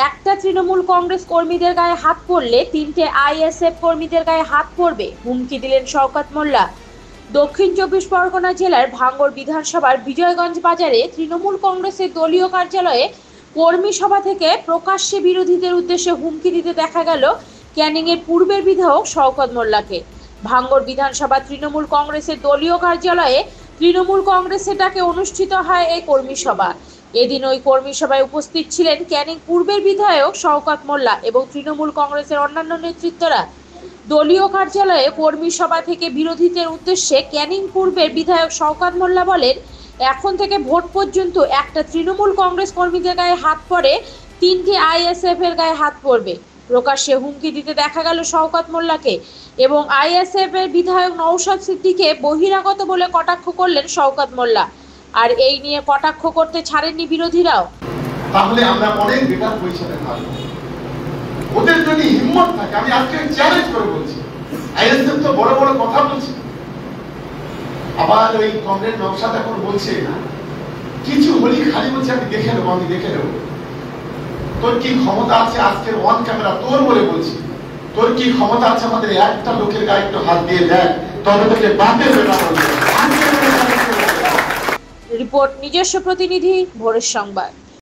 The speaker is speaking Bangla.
একটা তৃণমূল কংগ্রেস কর্মীদের গায়ে হাত পড়লে তিনটে আইএসএফ কর্মীদের গায়ে হাত পড়বে, হুমকি দিলেন শওকত মোল্লা। দক্ষিণ 24 পরগনা জেলার ভাঙ্গড় বিধানসভার বিজয়গঞ্জ বাজারে তৃণমূল কংগ্রেসের দলীয় কার্যালয়ে কর্মী সভা থেকে প্রকাশ্যে বিরোধীদের উদ্দেশ্যে হুমকি দিতে দেখা গেল ক্যানিংয়ের পূর্বের বিধায়ক শওকত মোল্লাকে। ভাঙ্গড় বিধানসভা তৃণমূল কংগ্রেসের দলীয় কার্যালয়ে তৃণমূল কংগ্রেসের ডাকে অনুষ্ঠিত হয় এই কর্মী সভা। এদিন ওই কর্মী সভায় উপস্থিত ছিলেন ক্যানিং পূর্বের বিধায়ক শওকত মোল্লা এবং তৃণমূল কংগ্রেসের অন্যান্য নেতৃত্বরা। দলীয় কার্যালয়ে কর্মী সভা থেকে বিরোধীদের উদ্দেশ্যে ক্যানিং পূর্বের বিধায়ক শওকত মোল্লা বলেন, এখন থেকে ভোট পর্যন্ত একটা তৃণমূল কংগ্রেস কর্মীদের গায়ে হাত পড়ে তিনটি আইএসএফ এর গায়ে হাত পড়বে। প্রকাশ্যে হুমকি দিতে দেখা গেল শওকত মোল্লাকে এবং আইএসএফ এর বিধায়ক নওশাদ সিদ্দিকীকে বহিরাগত বলে কটাক্ষ করলেন শওকত মোল্লা। আর এই নিয়ে কটাক্ষ করতে ছাড়েননি বিরোধীরাও। তাহলে আমরা অনেক বেটার পজিশনে থাকবো। ওদের যদি হিম্মত থাকে, আমি আজকে চ্যালেঞ্জ করে বলছি, আইএসএফ তো বড় বড় কথা বলছে, আবার ওই কংগ্রেস নওশাদ এখন বলছে কিছু হলি খালি বলছে আমি দেখে নেবো। তোর কি ক্ষমতা আছে আজকের অন ক্যামেরা তোর বলে বলছি, তোর কি ক্ষমতা আছে আমাদের একটা লোকের গায়ে একটু হাত দিয়ে দেখ, তবে তোকে বাঁধে রিপোর্ট নিজস্ব প্রতিনিধি, ভোরের সংবাদ।